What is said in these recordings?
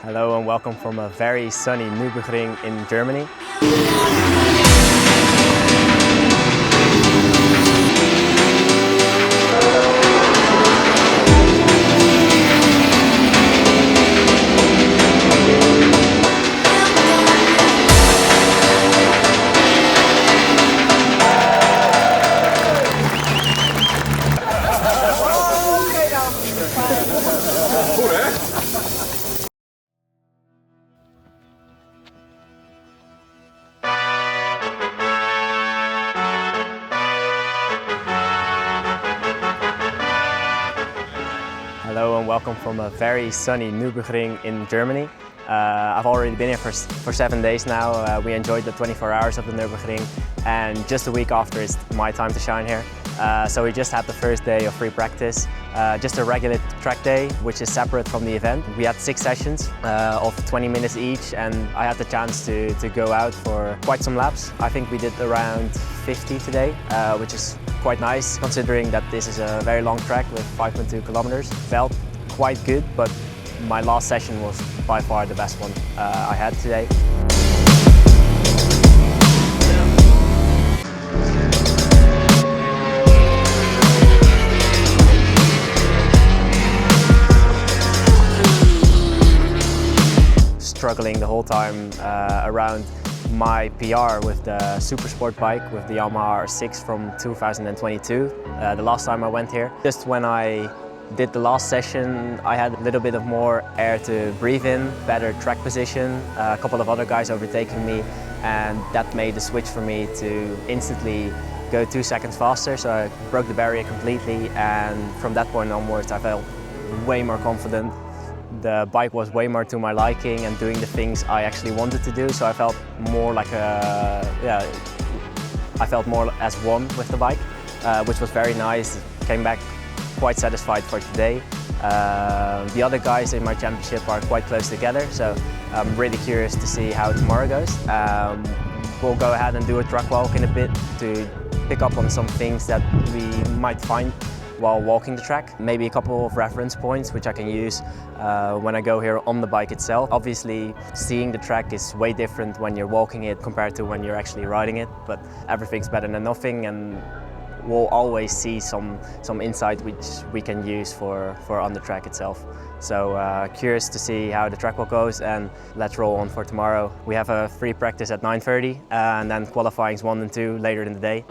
Hello and welcome from a very sunny Nürburgring in Germany. Hello and welcome from a very sunny Nürburgring in Germany. I've already been here for 7 days now. We enjoyed the 24 hours of the Nürburgring, and just a week after it's my time to shine here. So we just had the first day of free practice, just a regular track day, which is separate from the event. We had 6 sessions of 20 minutes each, and I had the chance to go out for quite some laps. I think we did around 50 today, which is quite nice considering that this is a very long track with 5.2 kilometers. Felt quite good, but my last session was by far the best one I had today. Struggling the whole time around my PR with the super sport bike with the Yamaha R6 from 2022, the last time I went here. Just when I did the last session, I had a little bit of more air to breathe in, better track position, a couple of other guys overtaking me, and that made the switch for me to instantly go 2 seconds faster. So I broke the barrier completely, and from that point onwards I felt way more confident. The bike was way more to my liking and doing the things I actually wanted to do, so I felt more like I felt more as one with the bike, which was very nice. Came back quite satisfied for today. The other guys in my championship are quite close together, so I'm really curious to see how tomorrow goes. We'll go ahead and do a track walk in a bit to pick up on some things that we might find while walking the track. Maybe a couple of reference points which I can use when I go here on the bike itself. Obviously, seeing the track is way different when you're walking it compared to when you're actually riding it, but everything's better than nothing, and we'll always see some insight which we can use for on the track itself. So curious to see how the track walk goes, and let's roll on for tomorrow. We have a free practice at 9:30 and then qualifying's 1 and 2 later in the day.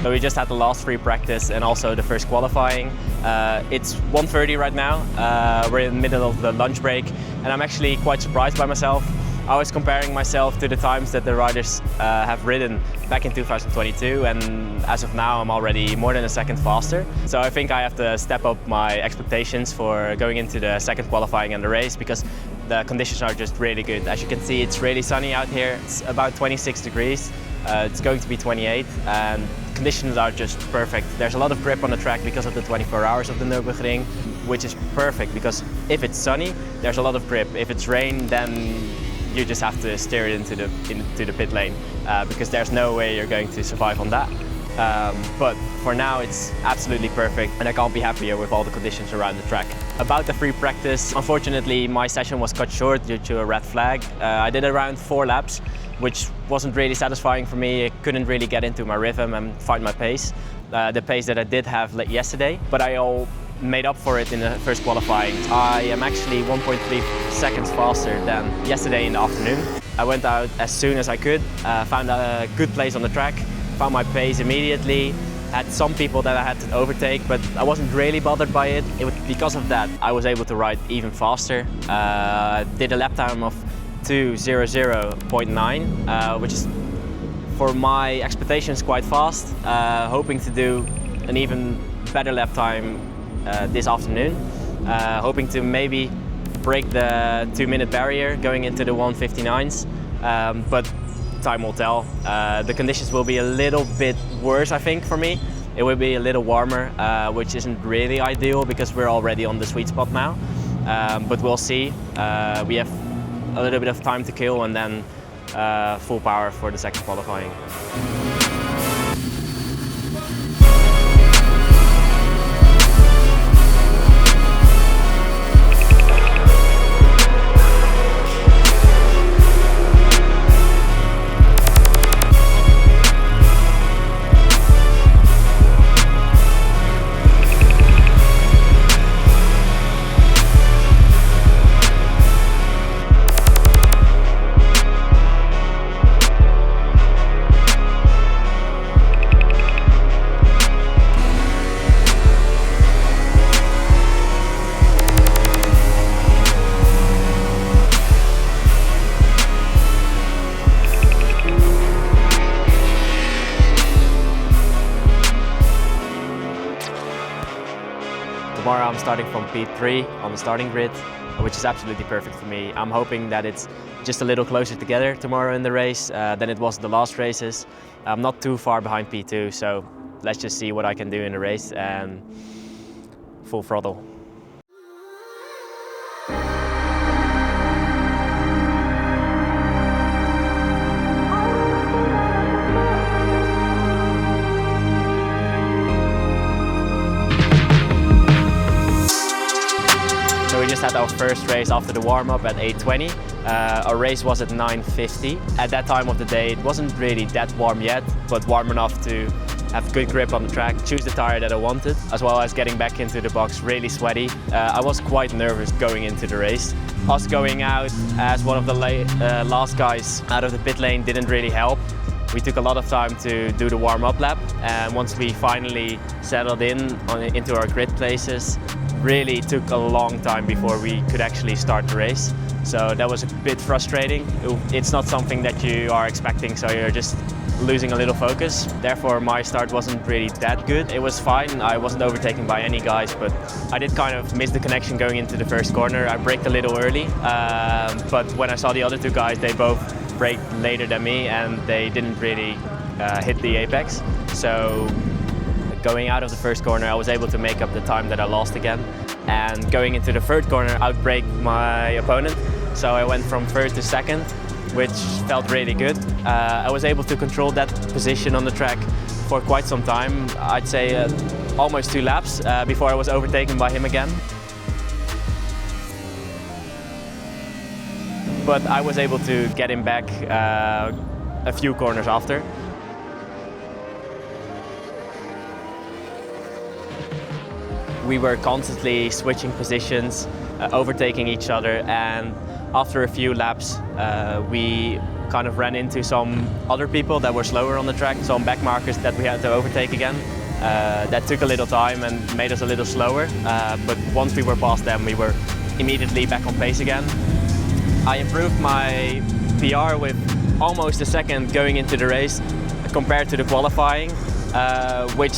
So we just had the last free practice and also the first qualifying. It's 1:30 right now. We're in the middle of the lunch break, and I'm actually quite surprised by myself. I was comparing myself to the times that the riders have ridden back in 2022, and as of now I'm already more than a second faster. So I think I have to step up my expectations for going into the second qualifying and the race, because the conditions are just really good. As you can see, it's really sunny out here. It's about 26 degrees. It's going to be 28, and conditions are just perfect. There's a lot of grip on the track because of the 24 hours of the Nürburgring, which is perfect because if it's sunny, there's a lot of grip. If it's rain, then you just have to steer it into the pit lane because there's no way you're going to survive on that. But for now it's absolutely perfect, and I can't be happier with all the conditions around the track. About the free practice, unfortunately my session was cut short due to a red flag. I did around 4 laps, which wasn't really satisfying for me. I couldn't really get into my rhythm and find my pace, the pace that I did have yesterday, but I all made up for it in the first qualifying. I am actually 1.3 seconds faster than yesterday in the afternoon. I went out as soon as I could, found a good place on the track, found my pace immediately, had some people that I had to overtake, but I wasn't really bothered by it. Because of that, I was able to ride even faster. Did a lap time of 2:00.9, which is for my expectations quite fast. Hoping to do an even better lap time this afternoon. Hoping to maybe break the 2-minute barrier going into the 1:59s, but time will tell. The conditions will be a little bit worse, I think, for me. It will be a little warmer, which isn't really ideal because we're already on the sweet spot now. But we'll see. We have a little bit of time to kill, and then full power for the second qualifying. Tomorrow I'm starting from P3 on the starting grid, which is absolutely perfect for me. I'm hoping that it's just a little closer together tomorrow in the race than it was the last races. I'm not too far behind P2, so let's just see what I can do in the race and full throttle. We just had our first race after the warm-up at 8:20. Our race was at 9:50. At that time of the day, it wasn't really that warm yet, but warm enough to have good grip on the track, choose the tire that I wanted, as well as getting back into the box really sweaty. I was quite nervous going into the race. Us going out as one of the last guys out of the pit lane didn't really help. We took a lot of time to do the warm-up lap, and once we finally settled into our grid places, really took a long time before we could actually start the race. So that was a bit frustrating. It's not something that you are expecting, so you're just losing a little focus. Therefore, my start wasn't really that good. It was fine. I wasn't overtaken by any guys, but I did kind of miss the connection going into the first corner. I braked a little early, but when I saw the other two guys, they both braked later than me and they didn't really hit the apex. So going out of the first corner, I was able to make up the time that I lost again. And going into the third corner, outbraked my opponent. So I went from third to second, which felt really good. I was able to control that position on the track for quite some time. I'd say almost 2 laps before I was overtaken by him again. But I was able to get him back a few corners after. We were constantly switching positions, overtaking each other, and after a few laps we kind of ran into some other people that were slower on the track, some back markers that we had to overtake again. That took a little time and made us a little slower, but once we were past them, we were immediately back on pace again. I improved my PR with almost a second going into the race compared to the qualifying, which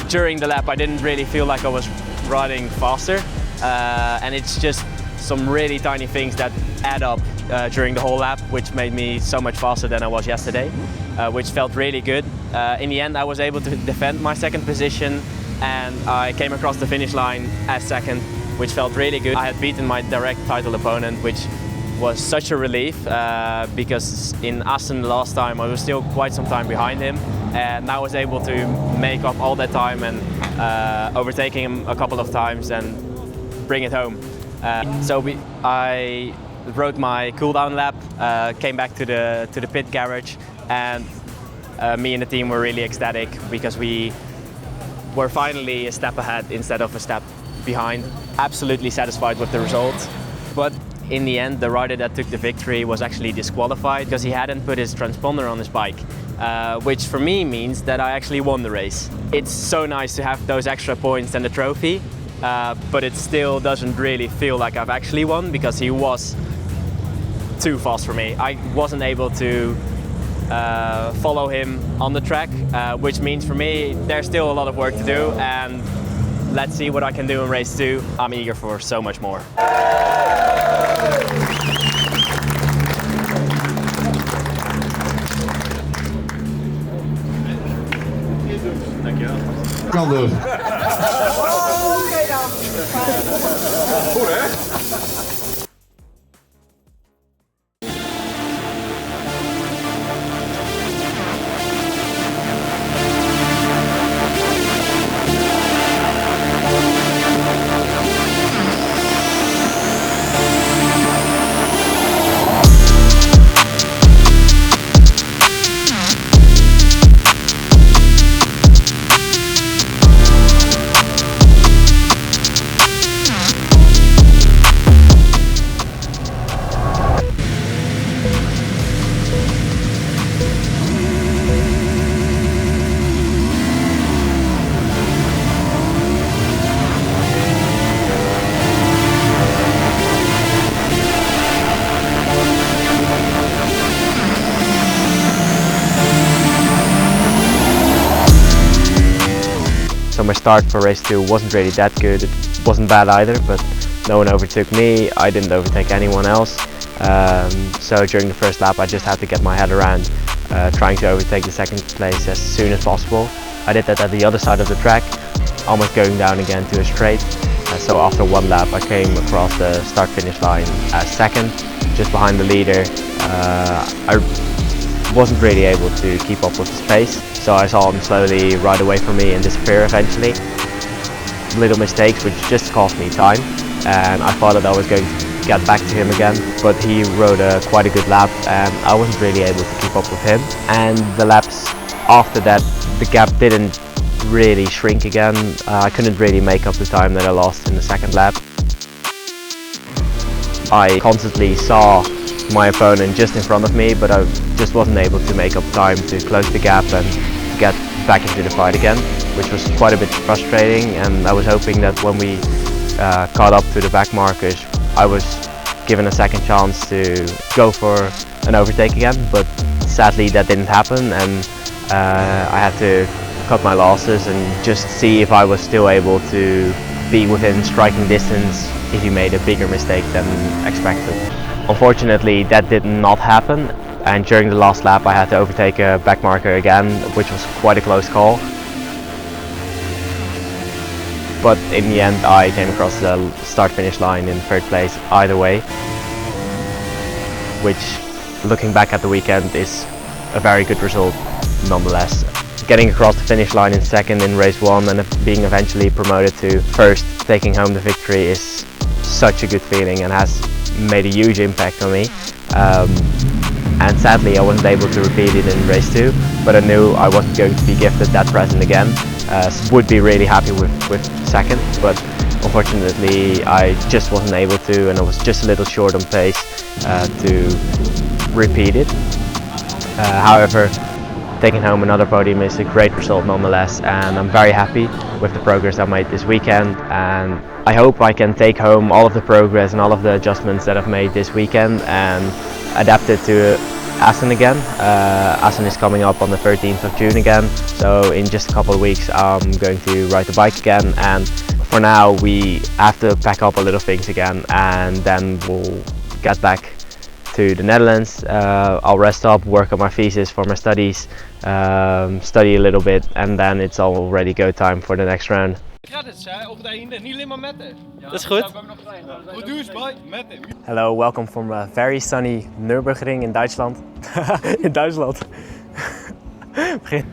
during the lap I didn't really feel like I was riding faster, and it's just some really tiny things that add up during the whole lap, which made me so much faster than I was yesterday, which felt really good. In the end, I was able to defend my second position and I came across the finish line as second, which felt really good. I had beaten my direct title opponent, which was such a relief because in Assen last time I was still quite some time behind him, and I was able to make up all that time and overtaking him a couple of times and bring it home. I rode my cooldown lap, came back to the pit garage, and me and the team were really ecstatic because we were finally a step ahead instead of a step behind. Absolutely satisfied with the result, but in the end the rider that took the victory was actually disqualified because he hadn't put his transponder on his bike, which for me means that I actually won the race. It's so nice to have those extra points and the trophy, but it still doesn't really feel like I've actually won because he was too fast for me. I wasn't able to follow him on the track, which means for me there's still a lot of work to do, and let's see what I can do in race 2. I'm eager for so much more. Kan dus. Oké dan. Goed hè? So my start for race 2 wasn't really that good. It wasn't bad either, but no one overtook me. I didn't overtake anyone else. So during the first lap I just had to get my head around trying to overtake the second place as soon as possible. I did that at the other side of the track, almost going down again to a straight. So after one lap I came across the start-finish line as second, just behind the leader. I wasn't really able to keep up with his pace, so I saw him slowly ride away from me and disappear eventually. Little mistakes which just cost me time, and I thought that I was going to get back to him again, but he rode quite a good lap and I wasn't really able to keep up with him. And the laps after that, the gap didn't really shrink again. I couldn't really make up the time that I lost in the second lap. I constantly saw my opponent just in front of me, but I just wasn't able to make up time to close the gap and get back into the fight again, which was quite a bit frustrating. And I was hoping that when we caught up to the back markers, I was given a second chance to go for an overtake again, but sadly that didn't happen, and I had to cut my losses and just see if I was still able to be within striking distance if he made a bigger mistake than expected. Unfortunately that did not happen, and during the last lap I had to overtake a back marker again, which was quite a close call. But in the end I came across the start-finish line in third place either way, which, looking back at the weekend, is a very good result nonetheless. Getting across the finish line in second in race 1 and being eventually promoted to first, taking home the victory, is such a good feeling and has made a huge impact on me. And sadly I wasn't able to repeat it in race 2, but I knew I wasn't going to be gifted that present again. Would be really happy with second, but unfortunately I just wasn't able to, and I was just a little short on pace to repeat it. However, taking home another podium is a great result nonetheless, and I'm very happy with the progress I made this weekend, and I hope I can take home all of the progress and all of the adjustments that I've made this weekend and adapt it to Assen again. Assen is coming up on the 13th of June again, so in just a couple of weeks I'm going to ride the bike again, and for now we have to pack up a little things again, and then we'll get back to the Netherlands. I'll rest up, work on my thesis for my studies, study a little bit, and then it's already go time for the next round. Credits op het einde, niet alleen maar met hem. Dat is goed. Produce by met hem. Hello, welcome from a very sunny Nürburgring in Duitsland. In Duitsland. Begin.